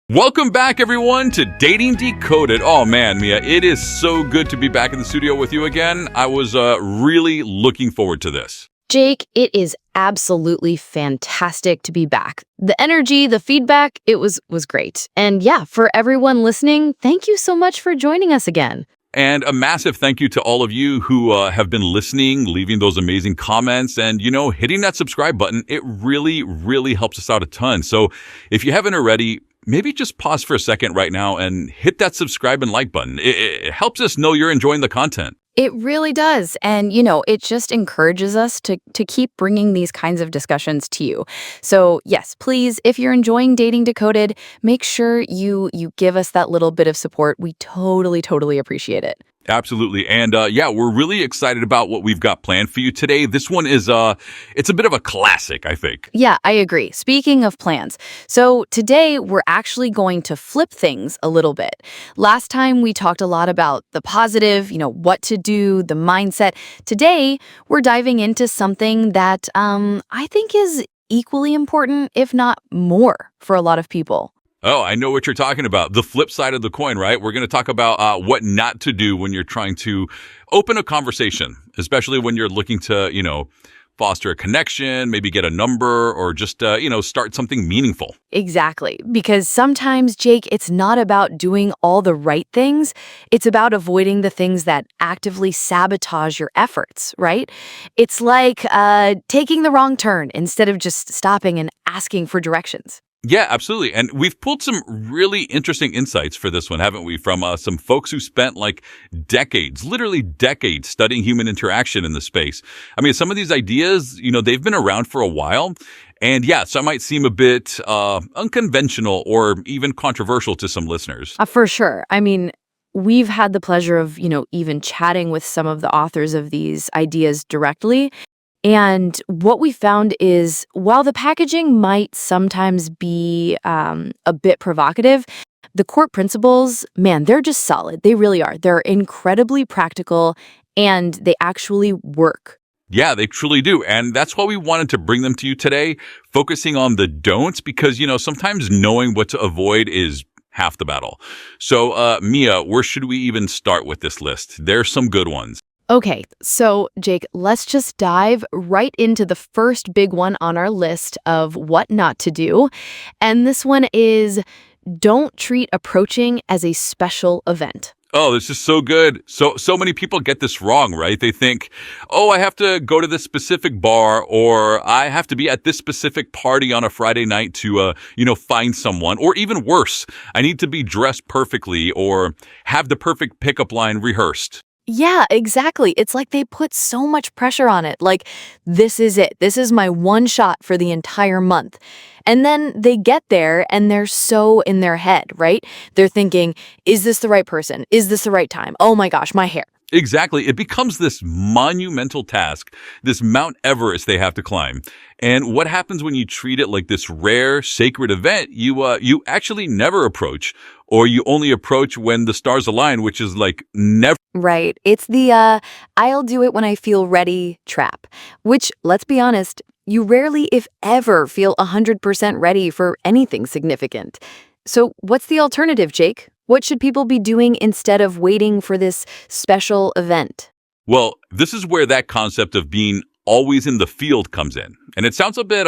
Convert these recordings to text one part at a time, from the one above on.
Welcome back, everyone, to Dating Decoded. Oh, man, Mia, it is so good to be back in the studio with you again. I was really looking forward to this. Jake, it is absolutely fantastic to be back. The energy, the feedback, it was great. And yeah, for everyone listening, thank you so much for joining us again. And a massive thank you to all of you who have been listening, leaving those amazing comments, and, hitting that subscribe button. It really, really helps us out a ton. So if you haven't already, maybe just pause for a second right now and hit that subscribe and like button. It helps us know you're enjoying the content. It really does. And, it just encourages us to keep bringing these kinds of discussions to you. So, yes, please, if you're enjoying Dating Decoded, make sure you give us that little bit of support. We totally appreciate it. Absolutely. And we're really excited about what we've got planned for you today. This one is, it's a bit of a classic, I think. Yeah, I agree. Speaking of plans, so today we're actually going to flip things a little bit. Last time we talked a lot about the positive, what to do, the mindset. Today we're diving into something that I think is equally important, if not more, for a lot of people. Oh, I know what you're talking about. The flip side of the coin, right? We're going to talk about what not to do when you're trying to open a conversation, especially when you're looking to, foster a connection, maybe get a number, or just, start something meaningful. Exactly. Because sometimes, Jake, it's not about doing all the right things. It's about avoiding the things that actively sabotage your efforts, right? It's like taking the wrong turn instead of just stopping and asking for directions. Yeah, absolutely. And we've pulled some really interesting insights for this one, haven't we? From some folks who spent literally decades studying human interaction in the space. I mean, some of these ideas, they've been around for a while. And yeah, some might seem a bit unconventional or even controversial to some listeners. For sure. I mean, we've had the pleasure of, even chatting with some of the authors of these ideas directly. And what we found is, while the packaging might sometimes be a bit provocative, the core principles, man, they're just solid. They really are. They're incredibly practical, and they actually work. Yeah, they truly do. And that's why we wanted to bring them to you today, focusing on the don'ts, because, sometimes knowing what to avoid is half the battle. So, Mia, where should we even start with this list? There's some good ones. Okay, so Jake, let's just dive right into the first big one on our list of what not to do. And this one is, don't treat approaching as a special event. Oh, this is so good. So many people get this wrong, right? They think, I have to go to this specific bar, or I have to be at this specific party on a Friday night to, find someone. Or even worse, I need to be dressed perfectly or have the perfect pickup line rehearsed. Yeah, exactly. It's like they put so much pressure on it. Like, this is it. This is my one shot for the entire month. And then they get there and they're so in their head, right? They're thinking, is this the right person? Is this the right time? Oh my gosh, my hair. Exactly. It becomes this monumental task, this Mount Everest they have to climb. And what happens when you treat it like this rare, sacred event you actually never approach, or you only approach when the stars align, which is never. Right. It's the I'll do it when I feel ready trap, which, let's be honest, you rarely, if ever, feel 100% ready for anything significant. So what's the alternative, Jake? What should people be doing instead of waiting for this special event? Well, this is where that concept of being always in the field comes in. And it sounds a bit,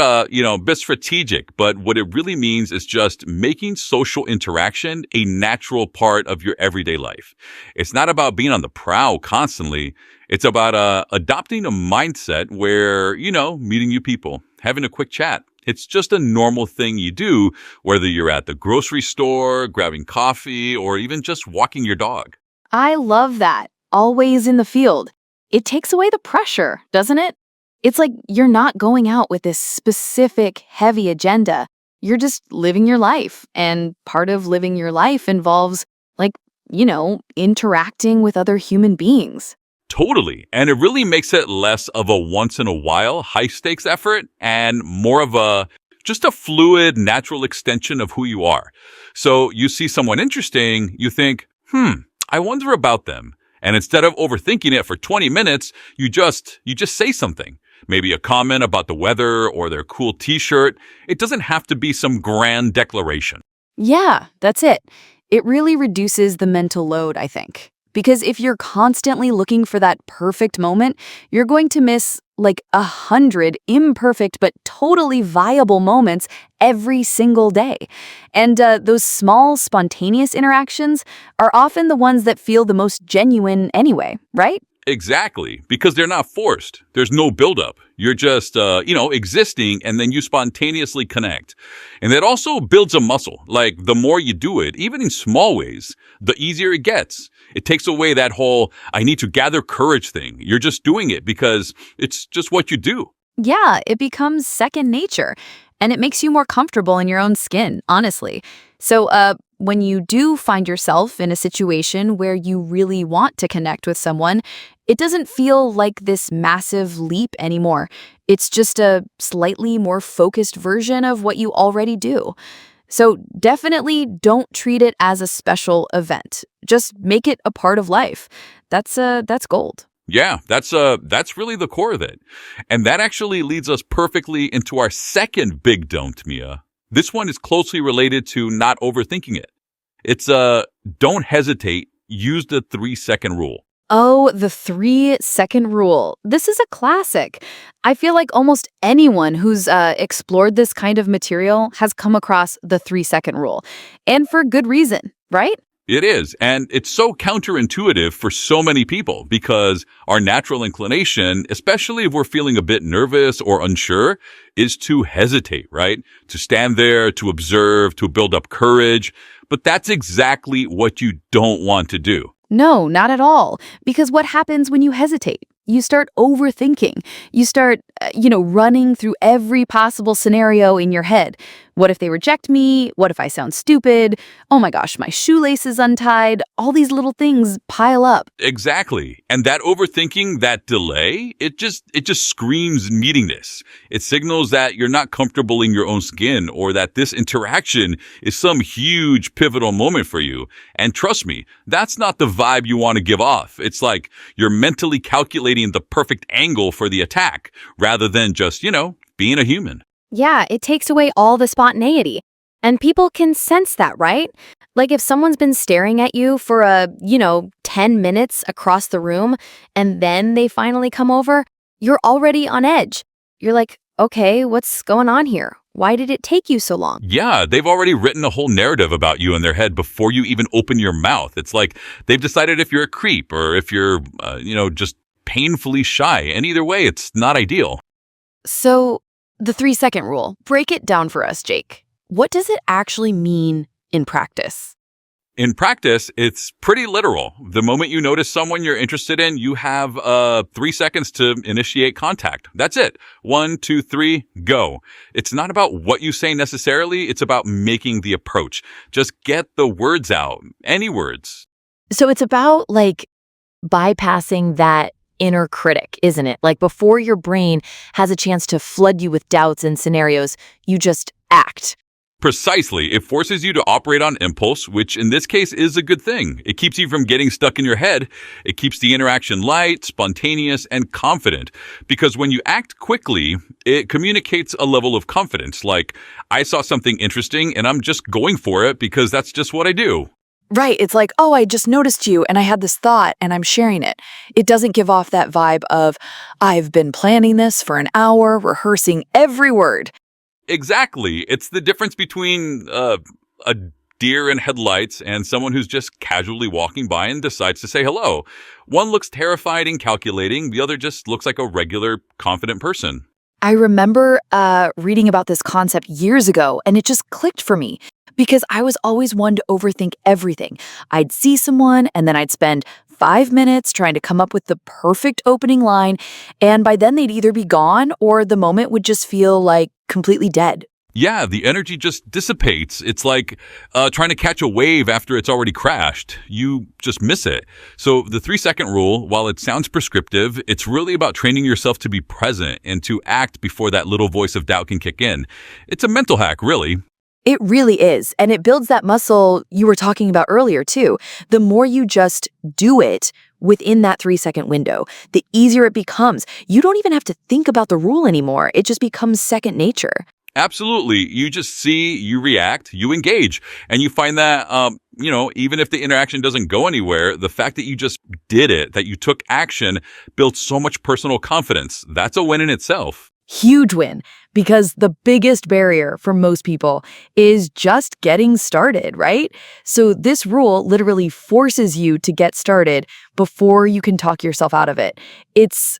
bit strategic, but what it really means is just making social interaction a natural part of your everyday life. It's not about being on the prowl constantly. It's about adopting a mindset where, meeting new people, having a quick chat. It's just a normal thing you do, whether you're at the grocery store, grabbing coffee, or even just walking your dog. I love that. Always in the field. It takes away the pressure, doesn't it? It's like you're not going out with this specific, heavy agenda. You're just living your life. And part of living your life involves, interacting with other human beings. Totally. And it really makes it less of a once-in-a-while high-stakes effort and more of just a fluid, natural extension of who you are. So you see someone interesting, you think, I wonder about them. And instead of overthinking it for 20 minutes, you just say something. Maybe a comment about the weather or their cool t-shirt. It doesn't have to be some grand declaration. Yeah, that's it. It really reduces the mental load, I think. Because if you're constantly looking for that perfect moment, you're going to miss like 100 imperfect but totally viable moments every single day. And those small, spontaneous interactions are often the ones that feel the most genuine anyway, right? Exactly, because they're not forced. There's no buildup. You're just, existing, and then you spontaneously connect. And that also builds a muscle. Like, the more you do it, even in small ways, the easier it gets. It takes away that whole, I need to gather courage thing. You're just doing it because it's just what you do. Yeah, it becomes second nature, and it makes you more comfortable in your own skin, honestly. So, when you do find yourself in a situation where you really want to connect with someone, it doesn't feel like this massive leap anymore. It's just a slightly more focused version of what you already do. So definitely don't treat it as a special event. Just make it a part of life. That's gold. Yeah, that's really the core of it. And that actually leads us perfectly into our second big don't, Mia. This one is closely related to not overthinking it. It's don't hesitate, use the 3-second rule. Oh, the 3-second rule. This is a classic. I feel like almost anyone who's explored this kind of material has come across the 3-second rule. And for good reason, right? It is, and it's so counterintuitive for so many people because our natural inclination, especially if we're feeling a bit nervous or unsure, is to hesitate, right? To stand there, to observe, to build up courage. But that's exactly what you don't want to do. No, not at all. Because what happens when you hesitate? You start overthinking. You start, running through every possible scenario in your head. What if they reject me? What if I sound stupid? Oh my gosh, my shoelace is untied. All these little things pile up. Exactly. And that overthinking, that delay, it just screams neediness. It signals that you're not comfortable in your own skin or that this interaction is some huge pivotal moment for you. And trust me, that's not the vibe you want to give off. It's like you're mentally calculating the perfect angle for the attack rather than just, being a human. Yeah, it takes away all the spontaneity. And people can sense that, right? Like if someone's been staring at you for 10 minutes across the room and then they finally come over, you're already on edge. You're like, okay, what's going on here? Why did it take you so long? Yeah, they've already written a whole narrative about you in their head before you even open your mouth. It's like they've decided if you're a creep or if you're, just painfully shy. And either way, it's not ideal. So, the 3-second rule. Break it down for us, Jake. What does it actually mean in practice? In practice, it's pretty literal. The moment you notice someone you're interested in, you have 3 seconds to initiate contact. That's it. 1, 2, 3, go. It's not about what you say necessarily. It's about making the approach. Just get the words out. Any words. So it's about bypassing that inner critic, isn't it? Like before your brain has a chance to flood you with doubts and scenarios, you just act. Precisely. It forces you to operate on impulse, which in this case is a good thing. It keeps you from getting stuck in your head. It keeps the interaction light, spontaneous, and confident. Because when you act quickly, it communicates a level of confidence. Like, I saw something interesting and I'm just going for it because that's just what I do. Right, it's like, oh, I just noticed you and I had this thought and I'm sharing it. It doesn't give off that vibe of, I've been planning this for an hour, rehearsing every word. Exactly. It's the difference between a deer in headlights and someone who's just casually walking by and decides to say hello. One looks terrified and calculating. The other just looks like a regular, confident person. I remember reading about this concept years ago and it just clicked for me. Because I was always one to overthink everything. I'd see someone and then I'd spend 5 minutes trying to come up with the perfect opening line, and by then they'd either be gone or the moment would just feel like completely dead. Yeah, the energy just dissipates. It's like trying to catch a wave after it's already crashed. You just miss it. So the 3-second rule, while it sounds prescriptive, it's really about training yourself to be present and to act before that little voice of doubt can kick in. It's a mental hack, really. It really is. And it builds that muscle you were talking about earlier, too. The more you just do it within that 3-second window, the easier it becomes. You don't even have to think about the rule anymore. It just becomes second nature. Absolutely. You just see, you react, you engage, and you find that, even if the interaction doesn't go anywhere, the fact that you just did it, that you took action, built so much personal confidence. That's a win in itself. Huge win, because the biggest barrier for most people is just getting started, right? So this rule literally forces you to get started before you can talk yourself out of it. It's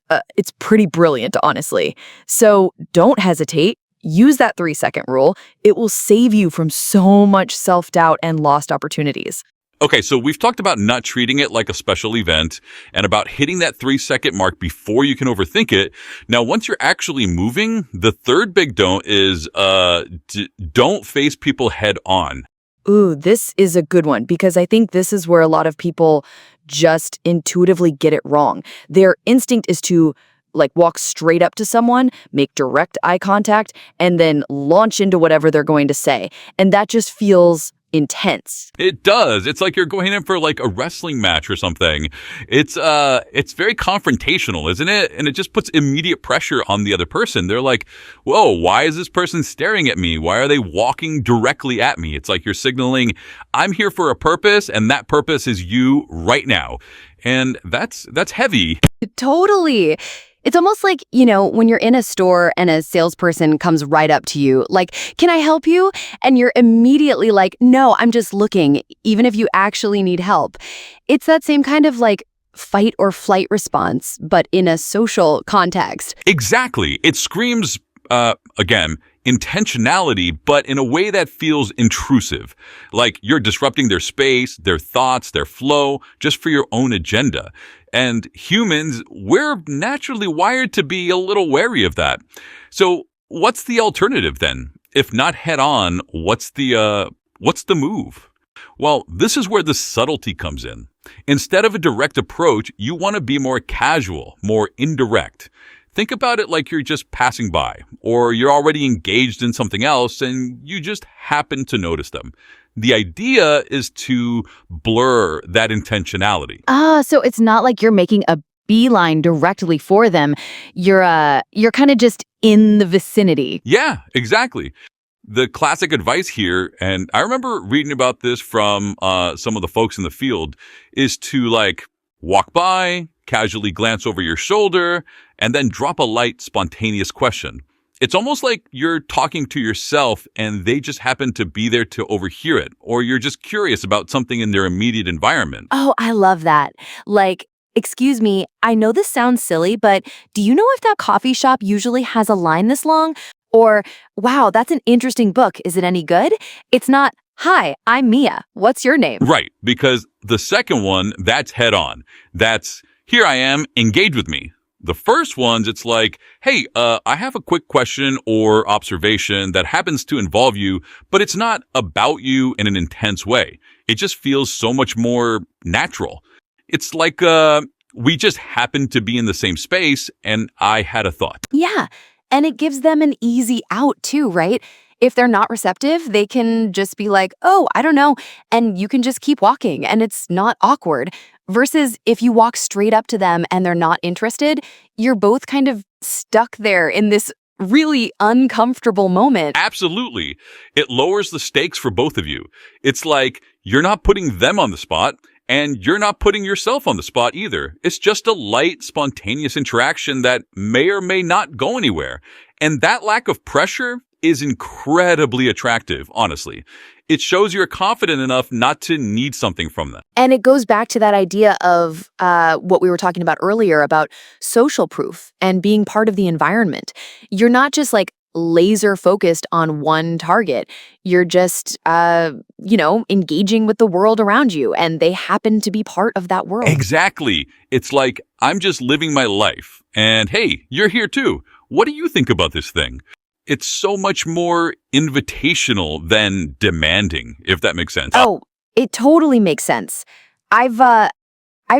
pretty brilliant, honestly. So don't hesitate. Use that 3-second rule. It will save you from so much self-doubt and lost opportunities. Okay, so we've talked about not treating it like a special event and about hitting that 3-second mark before you can overthink it. Now, once you're actually moving, the third big don't is don't face people head on. Ooh, this is a good one, because I think this is where a lot of people just intuitively get it wrong. Their instinct is to walk straight up to someone, make direct eye contact, and then launch into whatever they're going to say. And that just feels intense. It does. It's like you're going in for a wrestling match or something. It's very confrontational, isn't it? And it just puts immediate pressure on the other person. They're like, whoa, why is this person staring at me? Why are they walking directly at me? It's like you're signaling, I'm here for a purpose, and that purpose is you right now. And that's heavy. Totally. It's almost like, when you're in a store and a salesperson comes right up to you, like, can I help you? And you're immediately like, no, I'm just looking, even if you actually need help. It's that same kind of fight or flight response, but in a social context. Exactly. It screams, again, intentionality, but in a way that feels intrusive. Like you're disrupting their space, their thoughts, their flow, just for your own agenda. And humans, we're naturally wired to be a little wary of that. So what's the alternative then? If not head on, what's the move? Well, this is where the subtlety comes in. Instead of a direct approach, you want to be more casual, more indirect. Think about it like you're just passing by, or you're already engaged in something else and you just happen to notice them. The idea is to blur that intentionality. So it's not like you're making a beeline directly for them. You're kind of just in the vicinity. Yeah, exactly. The classic advice here, and I remember reading about this from some of the folks in the field, is to walk by, casually glance over your shoulder, and then drop a light, spontaneous question. It's almost like you're talking to yourself and they just happen to be there to overhear it, or you're just curious about something in their immediate environment. Oh, I love that. Excuse me, I know this sounds silly, but do you know if that coffee shop usually has a line this long? Or, wow, that's an interesting book. Is it any good? It's not, hi, I'm Mia. What's your name? Right, because the second one, that's head on. That's, here I am, engage with me. The first ones, it's like, hey, I have a quick question or observation that happens to involve you, but it's not about you in an intense way. It just feels so much more natural. It's like we just happen to be in the same space and I had a thought. Yeah, and it gives them an easy out too, right? If they're not receptive, they can just be like, oh, I don't know, and you can just keep walking and it's not awkward. Versus if you walk straight up to them and they're not interested, you're both kind of stuck there in this really uncomfortable moment. Absolutely. It lowers the stakes for both of you. It's like you're not putting them on the spot and you're not putting yourself on the spot either. It's just a light, spontaneous interaction that may or may not go anywhere. And that lack of pressure is incredibly attractive, honestly. It shows you're confident enough not to need something from them. And it goes back to that idea of what we were talking about earlier about social proof and being part of the environment. You're not just laser focused on one target. You're just, engaging with the world around you, and they happen to be part of that world. Exactly. It's like, I'm just living my life. And hey, you're here too. What do you think about this thing? It's so much more invitational than demanding, if that makes sense. Oh, it totally makes sense. I've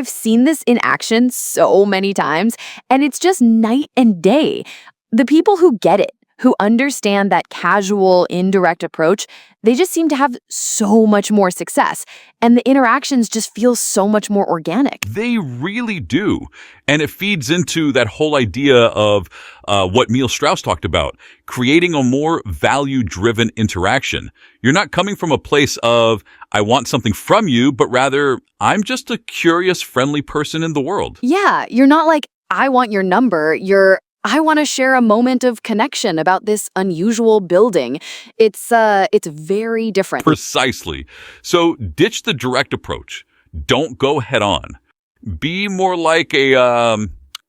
seen this in action so many times, and it's just night and day. The people who get it, who understand that casual, indirect approach, they just seem to have so much more success, and the interactions just feel so much more organic. They really do. And it feeds into that whole idea of what Neil Strauss talked about, creating a more value-driven interaction. You're not coming from a place of, I want something from you, but rather, I'm just a curious, friendly person in the world. Yeah, you're not like, I want your number. I want to share a moment of connection about this unusual building. It's very different. Precisely. So ditch the direct approach. Don't go head on. Be more like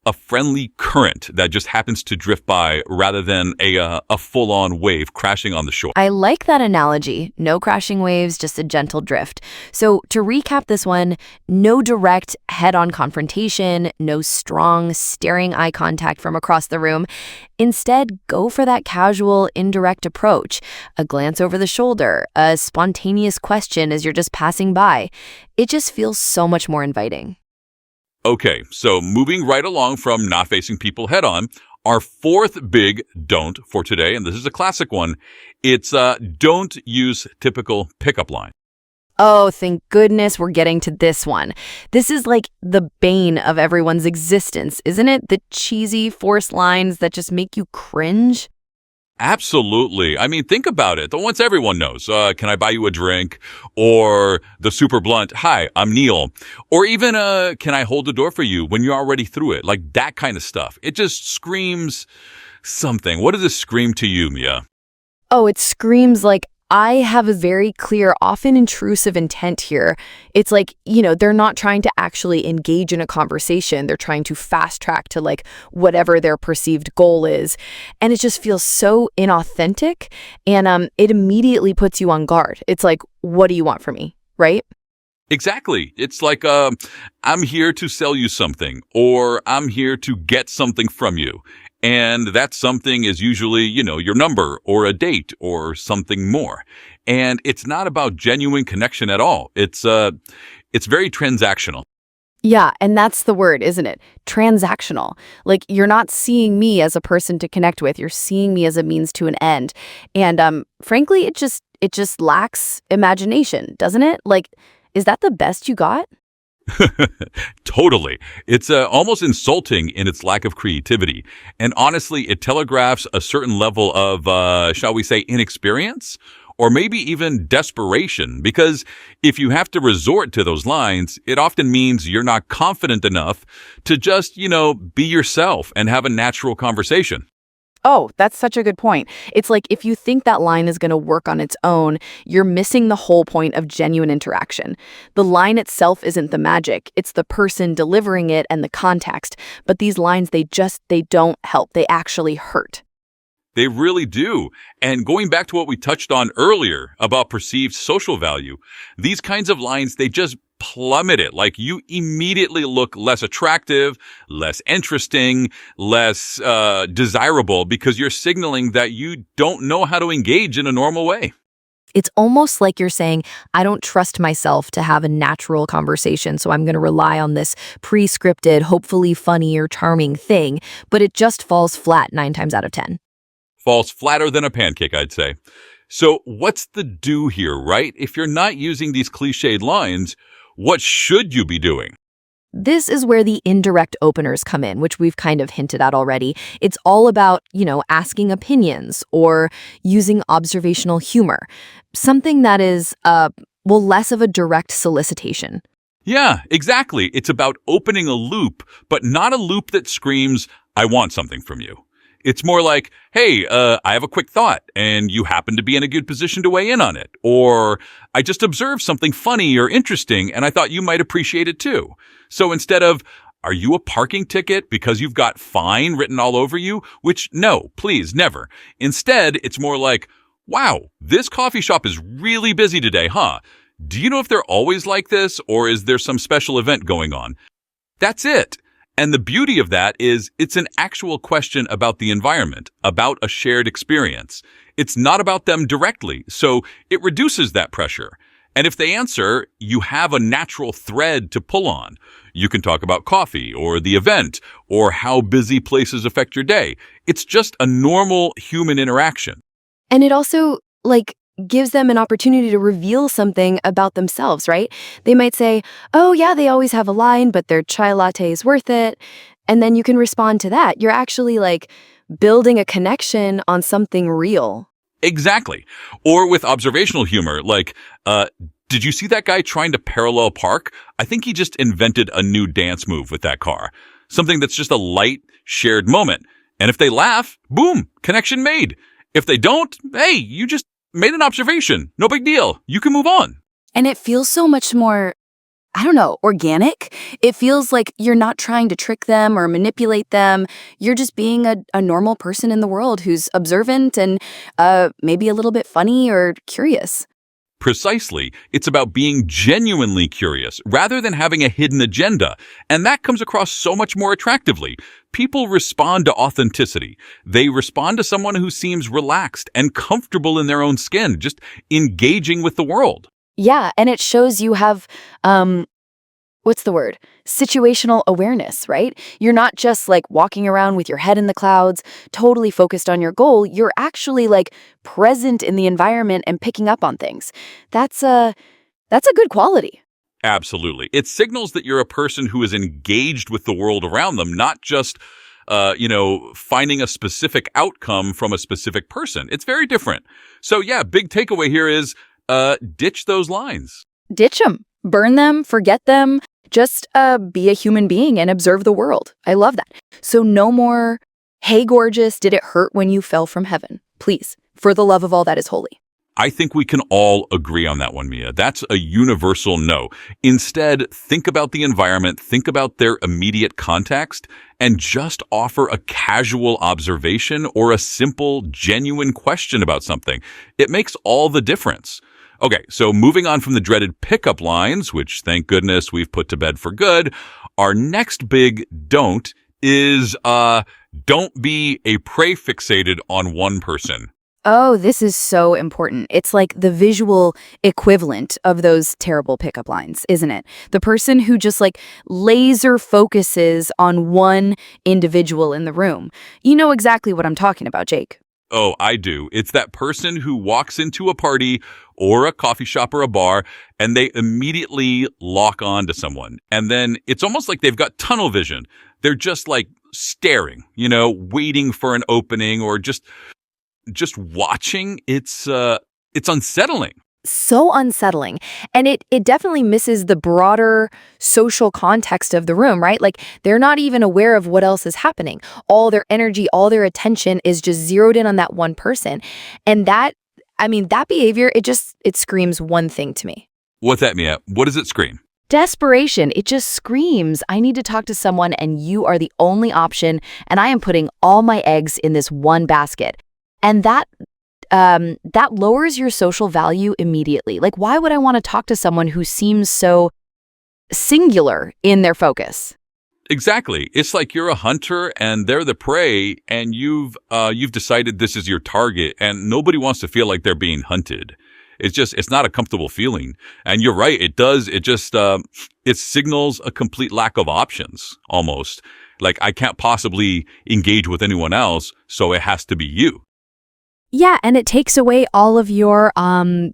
a friendly current that just happens to drift by rather than a full-on wave crashing on the shore. I like that analogy. No crashing waves, just a gentle drift. So to recap this one, no direct head-on confrontation, no strong staring eye contact from across the room. Instead, go for that casual, indirect approach. A glance over the shoulder, a spontaneous question as you're just passing by. It just feels so much more inviting. Okay, so moving right along from not facing people head on, our fourth big don't for today, and this is a classic one, it's don't use typical pickup line. Oh, thank goodness we're getting to this one. This is like the bane of everyone's existence, isn't it? The cheesy, forced lines that just make you cringe. Absolutely. I mean, think about it. The ones everyone knows. Can I buy you a drink? Or the super blunt, hi, I'm Neil. Or even, can I hold the door for you when you're already through it? Like that kind of stuff. It just screams something. What does it scream to you, Mia? Oh, it screams like, I have a very clear, often intrusive intent here. It's like, they're not trying to actually engage in a conversation. They're trying to fast track to like whatever their perceived goal is. And it just feels so inauthentic. And it immediately puts you on guard. It's like, what do you want from me? Right? Exactly. It's like, I'm here to sell you something, or I'm here to get something from you. And that something is usually, your number or a date or something more. And it's not about genuine connection at all. It's very transactional. Yeah, and that's the word, isn't it? Transactional. Like, you're not seeing me as a person to connect with. You're seeing me as a means to an end. And frankly, it just lacks imagination, doesn't it? Like, is that the best you got? Totally. It's almost insulting in its lack of creativity. And honestly, it telegraphs a certain level of, shall we say, inexperience? Or maybe even desperation, because if you have to resort to those lines, it often means you're not confident enough to just, be yourself and have a natural conversation. Oh, that's such a good point. It's like if you think that line is going to work on its own, you're missing the whole point of genuine interaction. The line itself isn't the magic. It's the person delivering it and the context. But these lines, they don't help. They actually hurt. They really do. And going back to what we touched on earlier about perceived social value, these kinds of lines, they just plummet it. Like you immediately look less attractive, less interesting, less desirable because you're signaling that you don't know how to engage in a normal way. It's almost like you're saying, I don't trust myself to have a natural conversation, so I'm going to rely on this pre-scripted, hopefully funny or charming thing, but it just falls flat 9 times out of 10. Falls flatter than a pancake, I'd say. So what's the do here, right? If you're not using these cliched lines, what should you be doing? This is where the indirect openers come in, which we've kind of hinted at already. It's all about, asking opinions or using observational humor, something that is, less of a direct solicitation. Yeah, exactly. It's about opening a loop, but not a loop that screams, I want something from you. It's more like, hey, I have a quick thought and you happen to be in a good position to weigh in on it. Or I just observed something funny or interesting and I thought you might appreciate it too. So instead of, are you a parking ticket because you've got fine written all over you? Which no, please, never. Instead, it's more like, wow, this coffee shop is really busy today, huh? Do you know if they're always like this or is there some special event going on? That's it. And the beauty of that is it's an actual question about the environment, about a shared experience. It's not about them directly, so it reduces that pressure. And if they answer, you have a natural thread to pull on. You can talk about coffee or the event or how busy places affect your day. It's just a normal human interaction. And it also, gives them an opportunity to reveal something about themselves, right? They might say, oh yeah, they always have a line, but their chai latte is worth it. And then you can respond to that. You're actually building a connection on something real. Exactly. Or with observational humor, did you see that guy trying to parallel park? I think he just invented a new dance move with that car. Something that's just a light, shared moment. And if they laugh, boom, connection made. If they don't, hey, you just made an observation. No big deal. You can move on. And it feels so much more, organic. It feels like you're not trying to trick them or manipulate them. You're just being a normal person in the world who's observant and maybe a little bit funny or curious. Precisely. It's about being genuinely curious rather than having a hidden agenda. And that comes across so much more attractively. People respond to authenticity. They respond to someone who seems relaxed and comfortable in their own skin, just engaging with the world. Yeah, and it shows you have, situational awareness, right? You're not just walking around with your head in the clouds, totally focused on your goal. You're actually present in the environment and picking up on things. That's a good quality. Absolutely. It signals that you're a person who is engaged with the world around them, not just, finding a specific outcome from a specific person. It's very different. So yeah, big takeaway here is, ditch those lines. Ditch them. Burn them. Forget them. Just be a human being and observe the world. I love that. So no more, hey, gorgeous, did it hurt when you fell from heaven? Please, for the love of all that is holy. I think we can all agree on that one, Mia. That's a universal no. Instead, think about the environment, think about their immediate context, and just offer a casual observation or a simple, genuine question about something. It makes all the difference. Okay, so moving on from the dreaded pickup lines, which thank goodness we've put to bed for good, our next big don't is don't be a prey fixated on one person. Oh, this is so important. It's like the visual equivalent of those terrible pickup lines, isn't it? The person who just laser focuses on one individual in the room. You know exactly what I'm talking about, Jake. Oh, I do. It's that person who walks into a party or a coffee shop or a bar and they immediately lock on to someone. And then it's almost like they've got tunnel vision. They're just staring, waiting for an opening or just watching. It's unsettling. So unsettling. And it definitely misses the broader social context of the room, right? They're not even aware of what else is happening. All their energy, all their attention is just zeroed in on that one person. And that behavior, it screams one thing to me. What's that, Mia? What does it scream? Desperation. It just screams, I need to talk to someone and you are the only option. And I am putting all my eggs in this one basket. And that lowers your social value immediately. Why would I want to talk to someone who seems so singular in their focus? Exactly. It's like you're a hunter and they're the prey, and you've decided this is your target, and nobody wants to feel like they're being hunted. It's not a comfortable feeling. And you're right. It does. It signals a complete lack of options almost. I can't possibly engage with anyone else, so it has to be you. Yeah, and it takes away all of your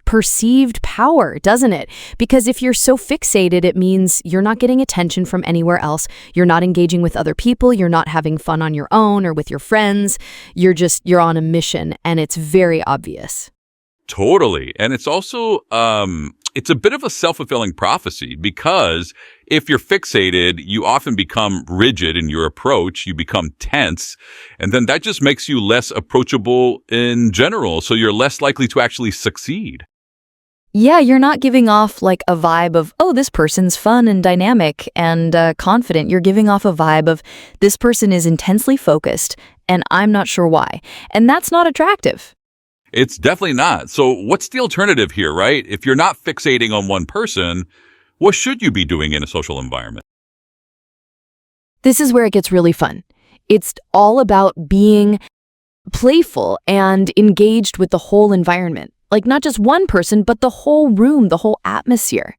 perceived power, doesn't it? Because if you're so fixated, it means you're not getting attention from anywhere else. You're not engaging with other people. You're not having fun on your own or with your friends. You're on a mission, and it's very obvious. Totally. And it's also, it's a bit of a self-fulfilling prophecy, because if you're fixated, you often become rigid in your approach. You become tense. And then that just makes you less approachable in general. So you're less likely to actually succeed. Yeah, you're not giving off a vibe of, oh, this person's fun and dynamic and confident. You're giving off a vibe of, this person is intensely focused and I'm not sure why. And that's not attractive. It's definitely not. So what's the alternative here, right? If you're not fixating on one person, what should you be doing in a social environment? This is where it gets really fun. It's all about being playful and engaged with the whole environment. Like not just one person, but the whole room, the whole atmosphere.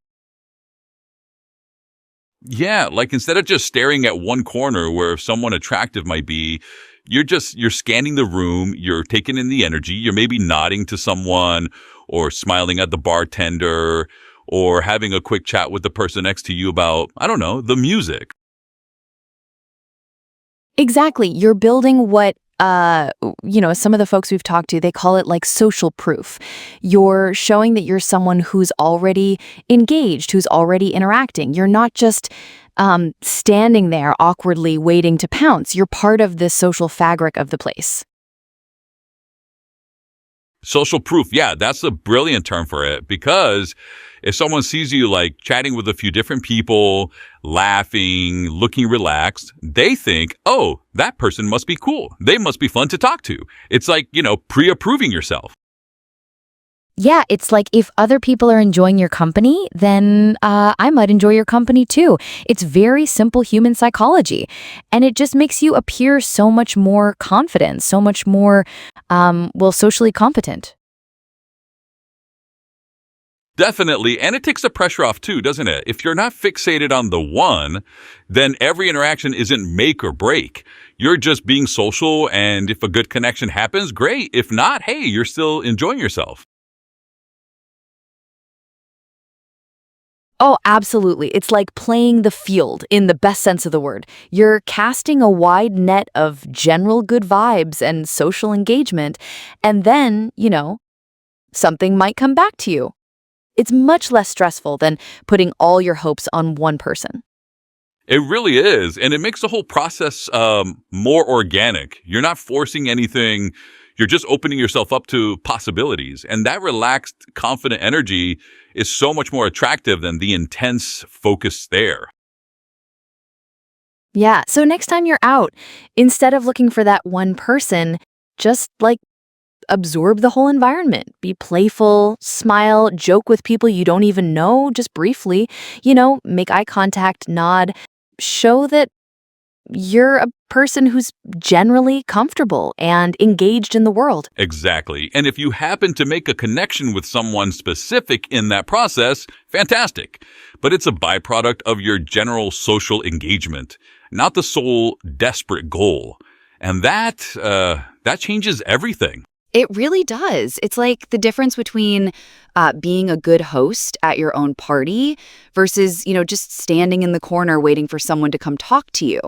Yeah, like instead of just staring at one corner where someone attractive might be, you're scanning the room, you're taking in the energy, you're maybe nodding to someone or smiling at the bartender or having a quick chat with the person next to you about, I don't know, the music. Exactly. You're building what some of the folks we've talked to, they call it like social proof. You're showing that you're someone who's already engaged, who's already interacting. You're not just standing there awkwardly waiting to pounce. You're part of the social fabric of the place. Social proof, yeah, that's a brilliant term for it, because if someone sees you like chatting with a few different people, laughing, looking relaxed, they think, oh, that person must be cool. They must be fun to talk to. It's like, pre-approving yourself. Yeah, it's like if other people are enjoying your company, then I might enjoy your company too. It's very simple human psychology. And it just makes you appear so much more confident, so much more, socially competent. Definitely. And it takes the pressure off too, doesn't it? If you're not fixated on the one, then every interaction isn't make or break. You're just being social. And if a good connection happens, great. If not, hey, you're still enjoying yourself. Oh, absolutely. It's like playing the field in the best sense of the word. You're casting a wide net of general good vibes and social engagement, and then, something might come back to you. It's much less stressful than putting all your hopes on one person. It really is. And it makes the whole process more organic. You're not forcing anything. You're just opening yourself up to possibilities. And that relaxed, confident energy is so much more attractive than the intense focus stare. Yeah, so next time you're out, instead of looking for that one person, just absorb the whole environment. Be playful, smile, joke with people you don't even know, just briefly. Make eye contact, nod, show that you're a person who's generally comfortable and engaged in the world. Exactly. And if you happen to make a connection with someone specific in that process, fantastic. But it's a byproduct of your general social engagement, not the sole desperate goal. And that changes everything. It really does. It's like the difference between being a good host at your own party versus, just standing in the corner waiting for someone to come talk to you.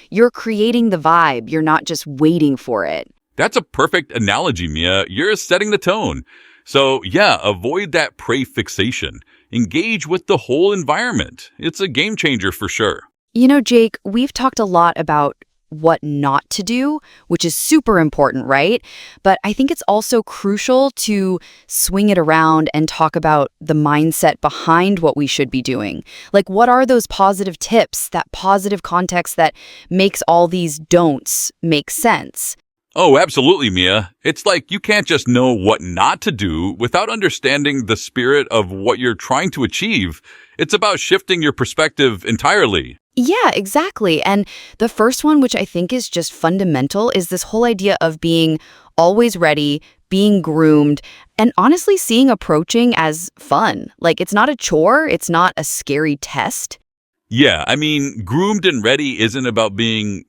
You're creating the vibe. You're not just waiting for it. That's a perfect analogy, Mia. You're setting the tone. So yeah, avoid that prey fixation. Engage with the whole environment. It's a game changer for sure. Jake, we've talked a lot about what not to do, which is super important, right? But I think it's also crucial to swing it around and talk about the mindset behind what we should be doing. Like, what are those positive tips, that positive context that makes all these don'ts make sense? Oh, absolutely, Mia. It's like you can't just know what not to do without understanding the spirit of what you're trying to achieve. It's about shifting your perspective entirely. Yeah, exactly. And the first one, which I think is just fundamental, is this whole idea of being always ready, being groomed, and honestly seeing approaching as fun. Like, it's not a chore, it's not a scary test. Yeah, I mean, groomed and ready isn't about being,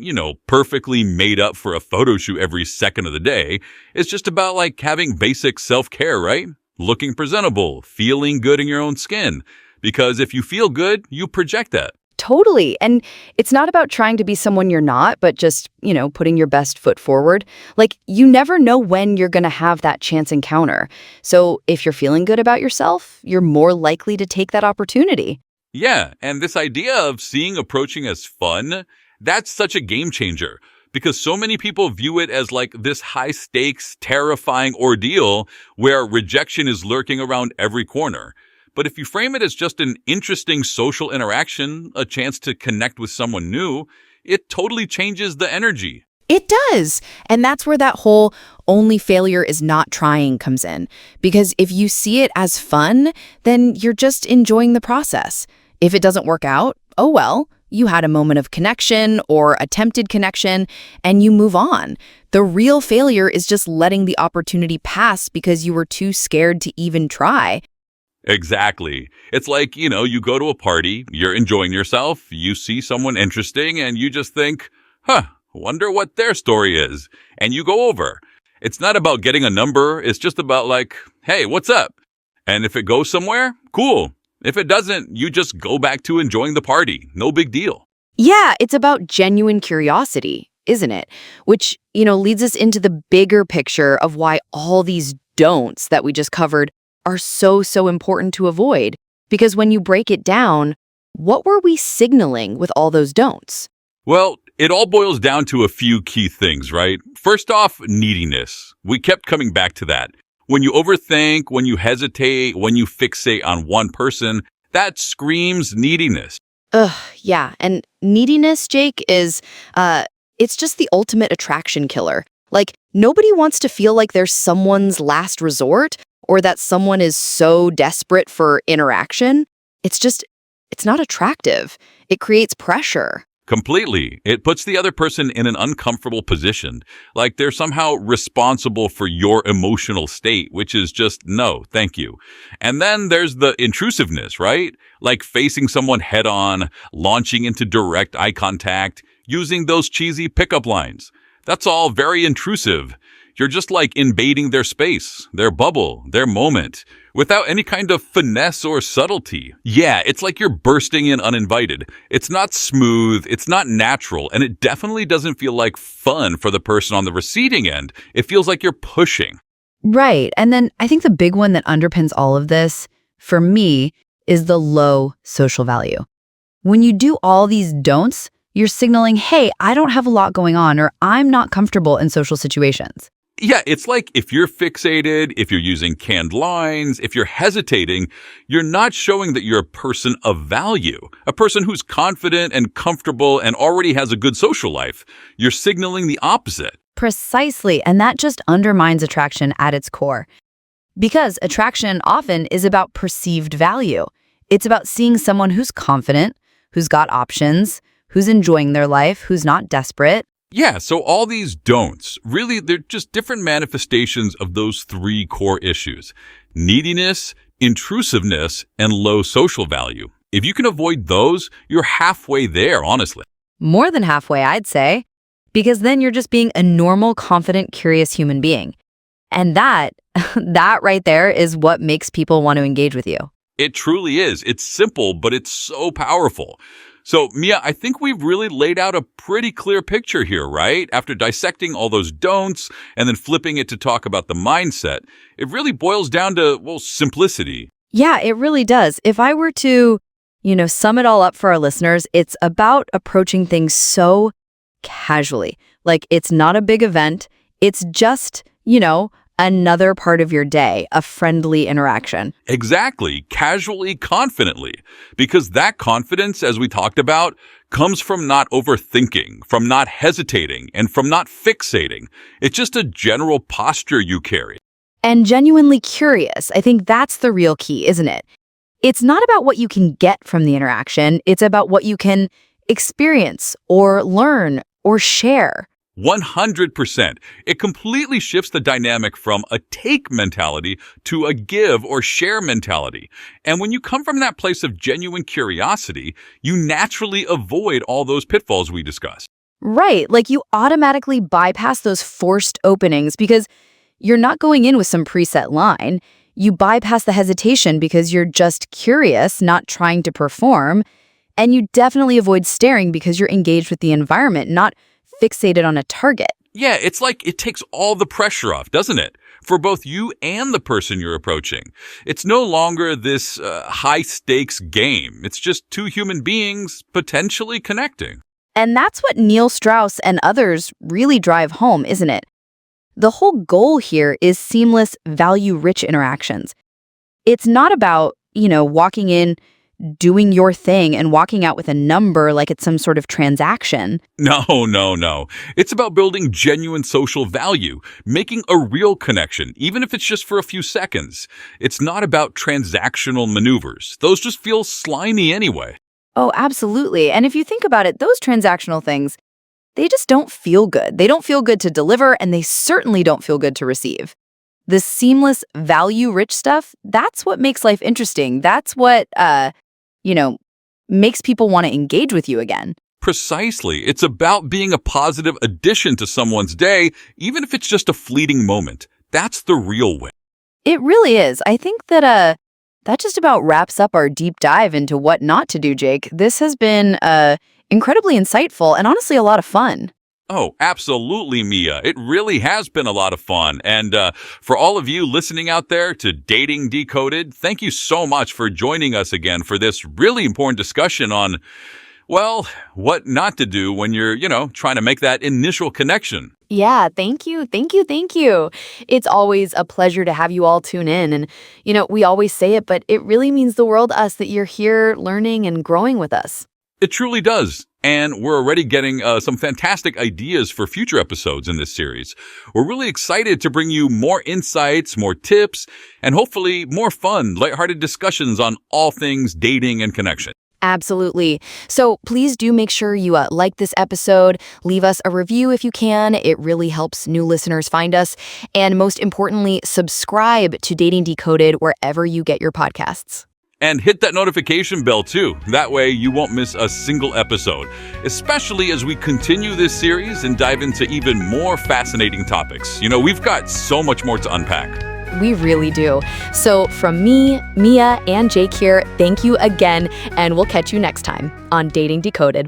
perfectly made up for a photo shoot every second of the day. It's just about having basic self-care, right? Looking presentable, feeling good in your own skin. Because if you feel good, you project that. Totally. And it's not about trying to be someone you're not, but just, putting your best foot forward. Like, you never know when you're going to have that chance encounter. So if you're feeling good about yourself, you're more likely to take that opportunity. Yeah, and this idea of seeing approaching as fun, that's such a game changer. Because so many people view it as this high stakes, terrifying ordeal where rejection is lurking around every corner. But if you frame it as just an interesting social interaction, a chance to connect with someone new, it totally changes the energy. It does. And that's where that whole only failure is not trying comes in. Because if you see it as fun, then you're just enjoying the process. If it doesn't work out, oh well, You had a moment of connection or attempted connection, and you move on. The real failure is just letting the opportunity pass because you were too scared to even try. Exactly. It's like, you go to a party, you're enjoying yourself, you see someone interesting, and you just think, wonder what their story is. And you go over. It's not about getting a number. It's just about like, hey, what's up? And if it goes somewhere, cool. If it doesn't, you just go back to enjoying the party. No big deal. Yeah, it's about genuine curiosity, isn't it? Which, leads us into the bigger picture of why all these don'ts that we just covered are so important to avoid. Because when you break it down, what were we signaling with all those don'ts? Well, it all boils down to a few key things, right? First off, neediness. We kept coming back to that. When you overthink, when you hesitate, when you fixate on one person, that screams neediness. Yeah. And neediness, Jake, is, it's just the ultimate attraction killer. Like, nobody wants to feel like they're someone's last resort or that someone is so desperate for interaction. It's not attractive. It creates pressure. Completely. It puts the other person in an uncomfortable position, like they're somehow responsible for your emotional state, which is just no, thank you. And then there's the intrusiveness, right? Like facing someone head on, launching into direct eye contact, using those cheesy pickup lines. That's all very intrusive. You're just like invading their space, their bubble, their moment, without any kind of finesse or subtlety. Yeah, it's like you're bursting in uninvited. It's not smooth, it's not natural, and it definitely doesn't feel like fun for the person on the receiving end. It feels like you're pushing. Right. And then I think the big one that underpins all of this, for me, is the low social value. When you do all these don'ts, you're signaling, hey, I don't have a lot going on, or I'm not comfortable in social situations. Yeah, it's like if you're fixated, if you're using canned lines, if you're hesitating, you're not showing that you're a person of value, a person who's confident and comfortable and already has a good social life. You're signaling the opposite. Precisely, and that just undermines attraction at its core. Because attraction often is about perceived value. It's about seeing someone who's confident, who's got options, who's enjoying their life, who's not desperate. Yeah, so all these don'ts, really, they're just different manifestations of those three core issues: neediness, intrusiveness, and low social value. If you can avoid those, you're halfway there, honestly. More than halfway, I'd say. Because then you're just being a normal, confident, curious human being. And that right there is what makes people want to engage with you. It truly is. It's simple, but it's so powerful. So, Mia, I think we've really laid out a pretty clear picture here, right? After dissecting all those don'ts and then flipping it to talk about the mindset, it really boils down to, well, simplicity. Yeah, it really does. If I were to, sum it all up for our listeners, it's about approaching things so casually. Like, it's not a big event. It's just, another part of your day, a friendly interaction. Exactly. Casually, confidently. Because that confidence, as we talked about, comes from not overthinking, from not hesitating, and from not fixating. It's just a general posture you carry. And genuinely curious. I think that's the real key, isn't it? It's not about what you can get from the interaction. It's about what you can experience or learn or share. 100%. It completely shifts the dynamic from a take mentality to a give or share mentality. And when you come from that place of genuine curiosity, you naturally avoid all those pitfalls we discussed. Right. Like you automatically bypass those forced openings because you're not going in with some preset line. You bypass the hesitation because you're just curious, not trying to perform. And you definitely avoid staring because you're engaged with the environment, not fixated on a target. Yeah, it's like it takes all the pressure off, doesn't it? For both you and the person you're approaching. It's no longer this high-stakes game. It's just two human beings potentially connecting. And that's what Neil Strauss and others really drive home, isn't it? The whole goal here is seamless, value-rich interactions. It's not about, walking in, doing your thing and walking out with a number like it's some sort of transaction. No. It's about building genuine social value, making a real connection, even if it's just for a few seconds. It's not about transactional maneuvers. Those just feel slimy anyway. Oh, absolutely. And if you think about it, those transactional things, they just don't feel good. They don't feel good to deliver, and they certainly don't feel good to receive. The seamless, value-rich stuff, that's what makes life interesting. That's what, you know, makes people want to engage with you again. Precisely. It's about being a positive addition to someone's day, even if it's just a fleeting moment. That's the real win. It really is. I think that just about wraps up our deep dive into what not to do, Jake. This has been incredibly insightful and honestly a lot of fun. Oh, absolutely, Mia. It really has been a lot of fun. And for all of you listening out there to Dating Decoded, thank you so much for joining us again for this really important discussion on, well, what not to do when you're, trying to make that initial connection. Yeah, thank you. Thank you. Thank you. It's always a pleasure to have you all tune in. And, we always say it, but it really means the world to us that you're here learning and growing with us. It truly does. And we're already getting some fantastic ideas for future episodes in this series. We're really excited to bring you more insights, more tips, and hopefully more fun, lighthearted discussions on all things dating and connection. Absolutely. So please do make sure you like this episode, leave us a review if you can. It really helps new listeners find us. And most importantly, subscribe to Dating Decoded wherever you get your podcasts. And hit that notification bell too. That way you won't miss a single episode, especially as we continue this series and dive into even more fascinating topics. We've got so much more to unpack. We really do. So from me, Mia, and Jake here, thank you again, and we'll catch you next time on Dating Decoded.